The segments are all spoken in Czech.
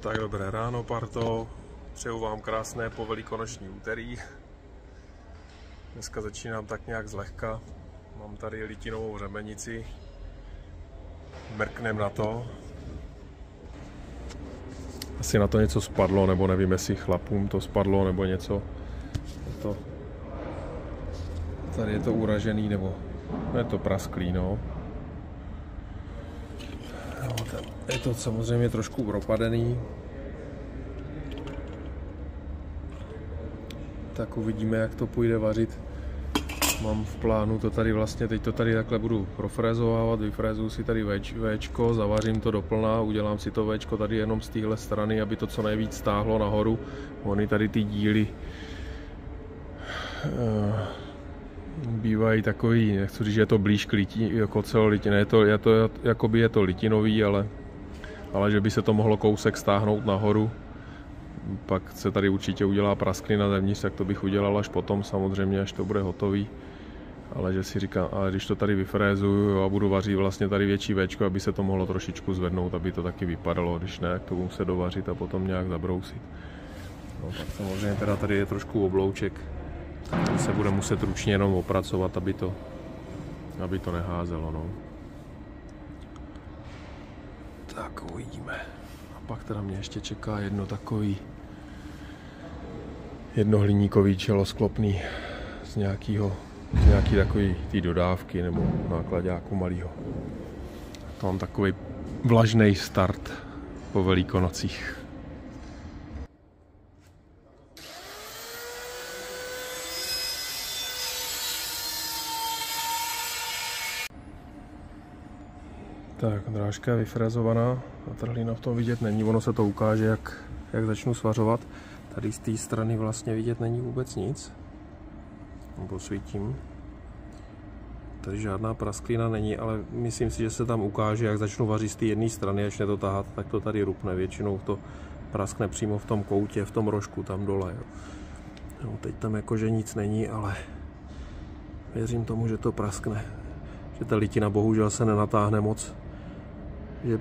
Tak dobré ráno, parto. Přeju vám krásné povelikonoční úterý. Dneska začínám tak nějak zlehka. Mám tady litinovou řemenici. Mrknem na to. Asi na to něco spadlo, nebo nevím, jestli chlapům to spadlo, nebo něco. Tady je to uražený, nebo je to prasklý, no. Je to samozřejmě trošku propadený. Tak uvidíme, jak to půjde vařit. Mám v plánu to tady vlastně, teď to tady takhle budu profrézovávat, vyfrézuju si tady Včko, zavařím to doplna, udělám si to Včko tady jenom z téhle strany, aby to co nejvíc stáhlo nahoru. Ony tady ty díly bývají takový, nechci říct, že je to blíž k jako celolitině, je to litinový, ale že by se to mohlo kousek stáhnout nahoru. Pak se tady určitě udělá prasklina zevnitř, tak to bych udělal až potom, samozřejmě, až to bude hotový. Ale že si říkám, ale když to tady vyfrézuju a budu vařit vlastně tady větší Včko, aby se to mohlo trošičku zvednout, aby to taky vypadalo, když ne, jak to budu muset dovařit a potom nějak zabrousit. No tak samozřejmě teda tady je trošku oblouček, který se bude muset ručně jenom opracovat, aby to neházelo, no. Tak uvidíme. A pak teda mě ještě čeká jedno hliníkový čelo sklopný z nějaký takový té dodávky nebo nákladáku malýho. To mám takový vlažný start po Velikonocích. Tak, drážka je vyfrezovaná a trhlina v tom vidět není, ono se to ukáže, jak začnu svařovat. Tady z té strany vlastně vidět není vůbec nic. Posvítím. Tady žádná prasklina není, ale myslím si, že se tam ukáže, jak začnu vařit z té jedné strany, až mě to tahat, tak to tady rupne. Většinou to praskne přímo v tom koutě, v tom rožku tam dole. Jo. No, teď tam jakože nic není, ale věřím tomu, že to praskne. Že ta litina bohužel se nenatáhne moc, že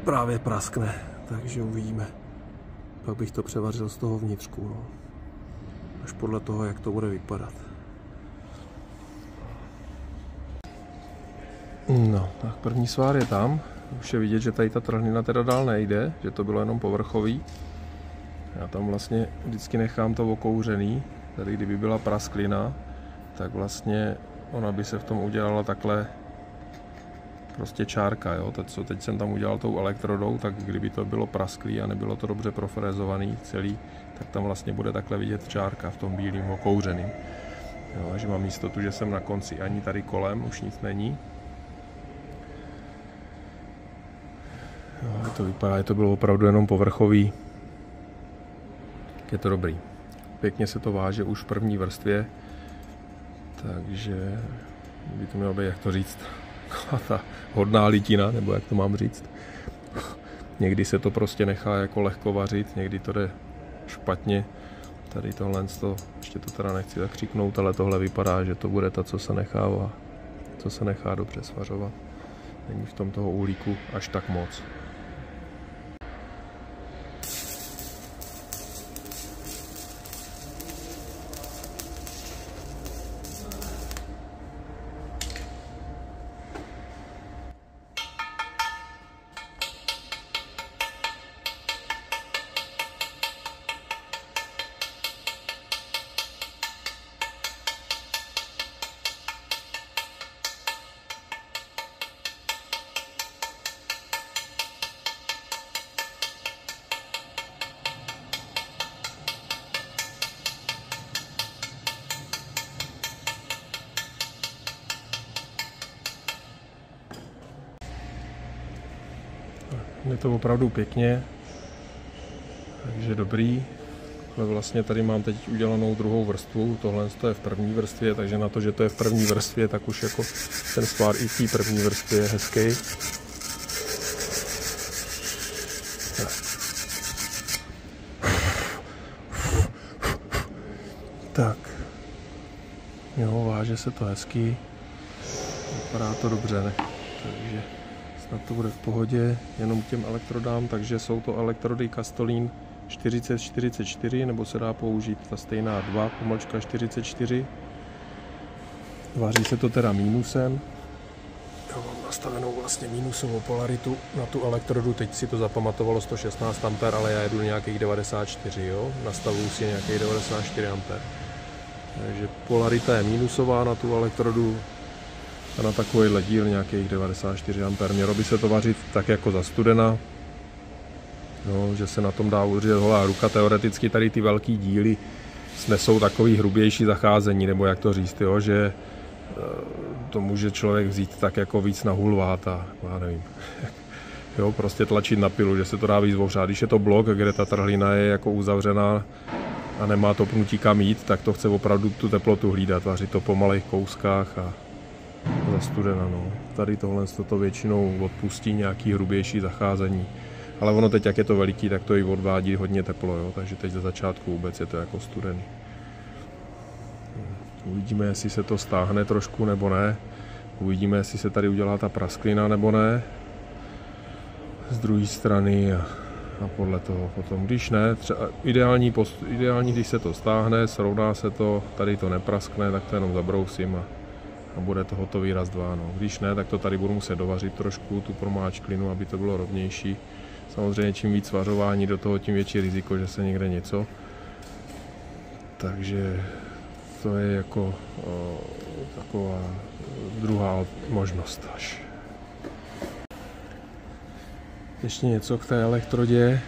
právě praskne, takže uvidíme. Pak bych to převařil z toho vnitřku, no. Až podle toho, jak to bude vypadat. No, tak první svár je tam. Už je vidět, že tady ta trhlina teda dál nejde, že to bylo jenom povrchový. Já tam vlastně vždycky nechám to okouřený. Tady kdyby byla prasklina, tak vlastně ona by se v tom udělala takhle prostě čárka, jo. Teď jsem tam udělal tou elektrodou, tak kdyby to bylo prasklý a nebylo to dobře profrézovaný celý, tak tam vlastně bude takhle vidět čárka v tom bílým okouřeným. Jo, takže mám jistotu, že jsem na konci, ani tady kolem už nic není. Jo, to vypadá, že to bylo opravdu jenom povrchový. Je to dobrý. Pěkně se to váže už v první vrstvě, takže by to mělo být, jak to říct, ta hodná litina, nebo jak to mám říct. Někdy se to prostě nechá jako lehko vařit, někdy to jde špatně. Tady tohle, ještě to teda nechci tak křiknout, ale tohle vypadá, že to bude ta, co se nechá dobře svařovat. Není v tom toho uhlíku až tak moc. Je to opravdu pěkně, takže dobrý. Ale vlastně tady mám teď udělanou druhou vrstvu, tohle je v první vrstvě, takže na to, že to je v první vrstvě, tak už jako ten svár i v té první vrstvě je hezký. Tak, jo, váže se to hezky, vypadá to dobře, ne? Takže Snad to bude v pohodě, jenom k těm elektrodám, takže jsou to elektrody Castoline 4044, nebo se dá použít ta stejná 2/44. Vaří se to teda mínusem. Já mám nastavenou vlastně mínusovou polaritu na tu elektrodu, teď si to zapamatovalo 116 A, ale já jedu nějakých 94, jo? Nastavuju si nějakých 94 A. Takže polarita je mínusová na tu elektrodu a na takovýhle díl nějakých 94 A. Mělo by se to vařit tak jako za studena, no, že se na tom dá udržet holá ruka. Teoreticky tady ty velký díly snesou takový hrubější zacházení, nebo jak to říct, jo? Že to může člověk vzít tak jako víc na hulvát a já nevím. Jo, prostě tlačit na pilu, že se to dá víc ohřát. Když je to blok, kde ta trhlina je jako uzavřená a nemá to pnutí kam jít, tak to chce opravdu tu teplotu hlídat, vařit to po malých kouskách a za studena. No. Tady tohle to většinou odpustí nějaký hrubější zacházení. Ale ono teď, jak je to veliký, tak to i odvádí hodně teplo, jo? Takže teď za začátku vůbec je to jako studený. Uvidíme, jestli se to stáhne trošku nebo ne. Uvidíme, jestli se tady udělá ta prasklina nebo ne. Z druhé strany a podle toho potom. Když ne, třeba ideální, když se to stáhne, srovná se to, tady to nepraskne, tak to jenom zabrousím a bude to hotový raz, dva. No. Když ne, tak to tady budu muset dovařit trošku, tu promáčklinu, aby to bylo rovnější. Samozřejmě čím víc vařování do toho, tím větší riziko, že se někde něco. Takže to je jako taková druhá možnost až. Ještě něco k té elektrodě.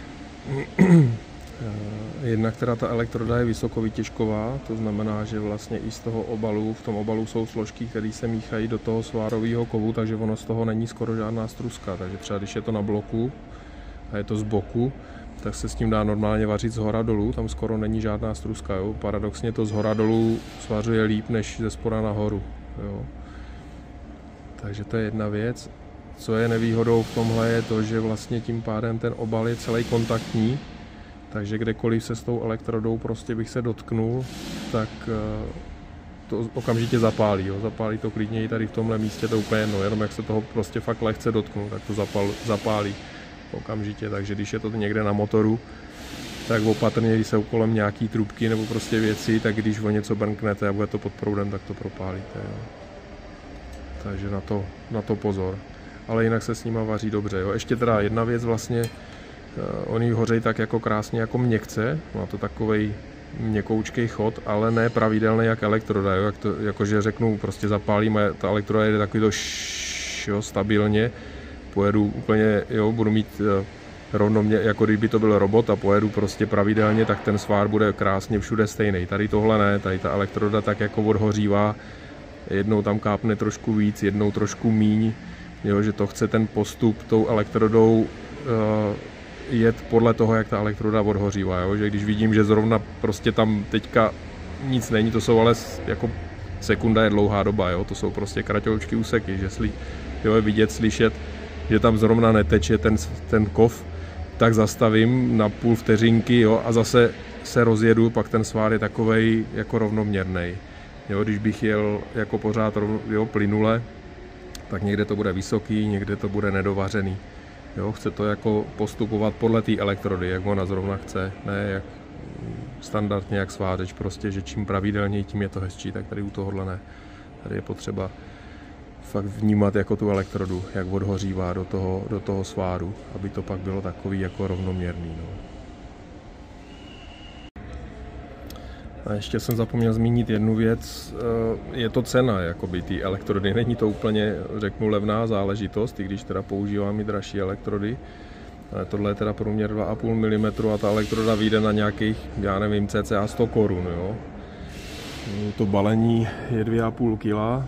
Jednak teda ta elektroda je vysokovytěžková, to znamená, že vlastně i z toho obalu, v tom obalu jsou složky, které se míchají do toho svárového kovu, takže ono z toho není skoro žádná struska. Takže třeba když je to na bloku a je to z boku, tak se s tím dá normálně vařit z hora dolů, tam skoro není žádná struska. Jo? Paradoxně to z hora dolů svařuje líp než ze spoda nahoru. Jo? Takže to je jedna věc. Co je nevýhodou v tomhle je to, že vlastně tím pádem ten obal je celý kontaktní, takže kdekoliv se s tou elektrodou prostě bych se dotknul, tak to okamžitě zapálí. Jo? Zapálí to klidně i tady v tomhle místě, to úplně jedno, jenom jak se toho prostě fakt lehce dotknu, tak to zapálí okamžitě. Takže když je to někde na motoru, tak opatrně, když jsou kolem nějaký trubky nebo prostě věci, tak když o něco brnknete a bude to pod proudem, tak to propálíte. Jo? Takže na to pozor. Ale jinak se s nima vaří dobře. Jo? Ještě teda jedna věc vlastně, oni hořejí tak jako krásně jako měkce, má to takovej měkoučkej chod, ale ne pravidelný jak elektroda, jo? Jakože řeknu, prostě zapálím a ta elektroda jede takový to jo, stabilně, pojedu úplně, jo, budu mít rovnoměr, jako kdyby to byl robot a pojedu prostě pravidelně, tak ten svár bude krásně všude stejný. Tady tohle ne, tady ta elektroda tak jako odhořívá, jednou tam kápne trošku víc, jednou trošku míň, jo, že to chce ten postup tou elektrodou jet podle toho, jak ta elektroda odhořívá, jo, že když vidím, že zrovna prostě tam teďka nic není, to jsou ale jako sekunda je dlouhá doba, jo, to jsou prostě kratoučky úseky, že je vidět, slyšet, že tam zrovna neteče ten kov, tak zastavím na půl vteřinky, jo, a zase se rozjedu, pak ten svár je takovej jako rovnoměrný. Jo, když bych jel jako pořád plynule, tak někde to bude vysoký, někde to bude nedovařený. Jo, chce to jako postupovat podle té elektrody, jak ona zrovna chce, ne jak standardně jak svářeč, prostě, že čím pravidelněji, tím je to hezčí, tak tady u tohohle ne. Tady je potřeba fakt vnímat jako tu elektrodu, jak odhořívá do toho sváru, aby to pak bylo takový jako rovnoměrný. No. A ještě jsem zapomněl zmínit jednu věc, je to cena jakoby ty elektrody, není to úplně, řeknu, levná záležitost, i když teda používám i dražší elektrody. Tohle je teda průměr 2,5 mm a ta elektroda vyjde na nějakých, já nevím, cca 100 korun. Jo. To balení je 2,5 kg.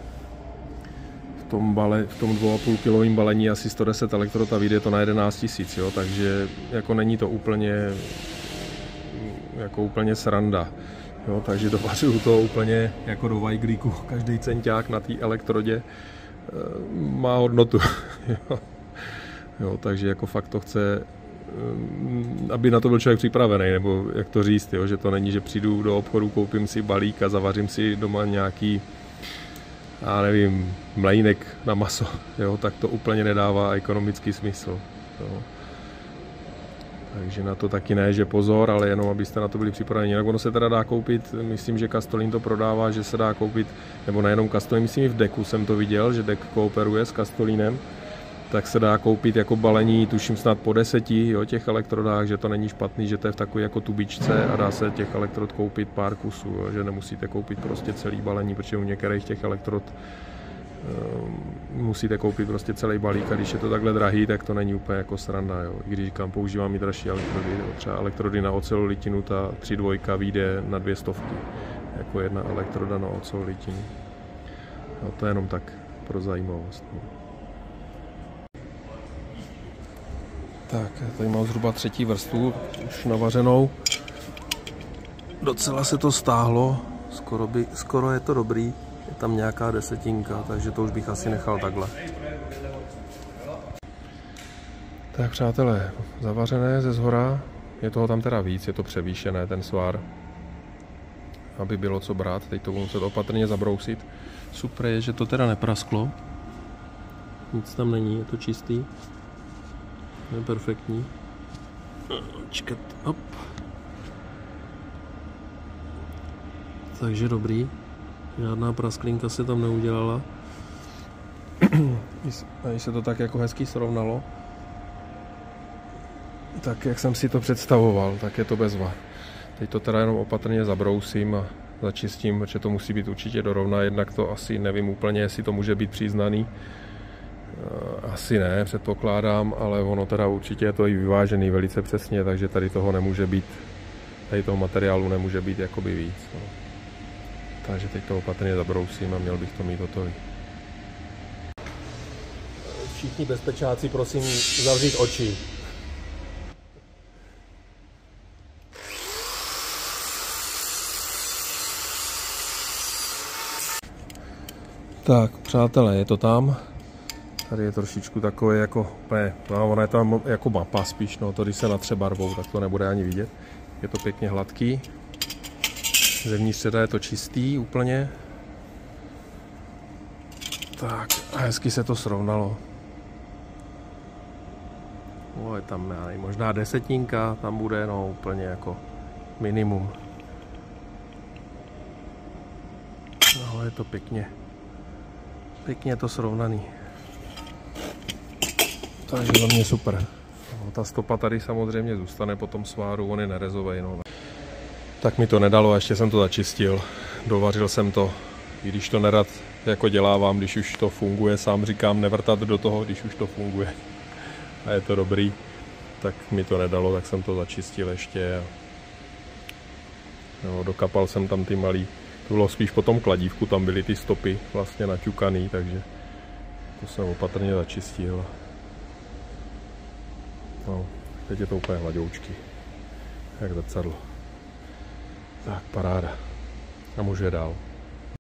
V tom 2,5 kilovém balení asi 110 elektrod a vyjde to na 11 000, jo. Takže jako není to úplně sranda. Jo, takže dovařuju to úplně jako do vajglíku. Každý centák na té elektrodě má hodnotu. Jo, takže jako fakt to chce, aby na to byl člověk připravený, nebo jak to říct, jo, že to není, že přijdu do obchodu, koupím si balík a zavařím si doma nějaký já nevím, mlejnek na maso, jo, tak to úplně nedává ekonomický smysl. Jo. Takže na to taky ne, že pozor, ale jenom abyste na to byli připraveni. Jinak ono se teda dá koupit, myslím, že Castoline to prodává, že se dá koupit, nebo nejenom Castoline, myslím i v Deku jsem to viděl, že Dek kooperuje s Castolinem, tak se dá koupit jako balení, tuším snad po 10, jo, těch elektrodách, že to není špatný, že to je v takové jako tubičce a dá se těch elektrod koupit pár kusů, jo, že nemusíte koupit prostě celý balení, protože u některých těch elektrod musíte koupit prostě celý balík a když je to takhle drahý, tak to není úplně jako sranda, jo. I když říkám, používám i dražší elektrody, jo. Třeba elektrody na ocelolitinu, ta 3.2 vyjde na 200, jako jedna elektroda na ocelolitinu. No, to je jenom tak pro zajímavost. No. Tak, tady mám zhruba 3. vrstvu už navařenou. Docela se to stáhlo, skoro je to dobrý. Je tam nějaká 10, takže to už bych asi nechal takhle. Tak přátelé, zavařené ze zhora, je toho tam teda víc, je to převýšené ten svár, aby bylo co brát, teď to budu muset opatrně zabrousit. Super je, že to teda neprasklo, nic tam není, je to čistý, je perfektní. Čekat, hop. Takže dobrý. Žádná prasklinka se tam neudělala. Když se to tak jako hezky srovnalo, tak jak jsem si to představoval, tak je to bezva. Teď to teda jenom opatrně zabrousím a začistím, protože to musí být určitě dorovna, jednak to asi nevím úplně, jestli to může být přiznaný. Asi ne, předpokládám, ale ono teda určitě je to i vyvážený velice přesně, takže tady toho nemůže být, tady toho materiálu nemůže být jakoby víc. No. Takže teď to opatrně zabrousím a měl bych to mít hotový. Všichni bezpečáci, prosím, zavřít oči. Tak, přátelé, je to tam. Tady je trošičku takové jako, no, ona je tam jako mapa spíš, no, to když se natře barvou, tak to nebude ani vidět. Je to pěkně hladký. Zevnitř teda je to čistý úplně. Tak a hezky se to srovnalo. O, je tam možná 10, tam bude, no úplně jako minimum. No, je to pěkně je to srovnaný. Takže za mě super. No, ta stopa tady samozřejmě zůstane po tom sváru, on je nerezovej, no. Tak mi to nedalo, ještě jsem to začistil, dovařil jsem to, i když to nerad jako dělávám, když už to funguje, sám říkám nevrtat do toho, když už to funguje a je to dobrý, tak mi to nedalo, tak jsem to začistil ještě a no, dokapal jsem tam ty malý, to bylo spíš po tom kladívku, tam byly ty stopy vlastně naťukaný, takže to jsem opatrně začistil. No, teď je to úplně hladoučky, jak zrcadlo. Tak, paráda. A můžu je dál.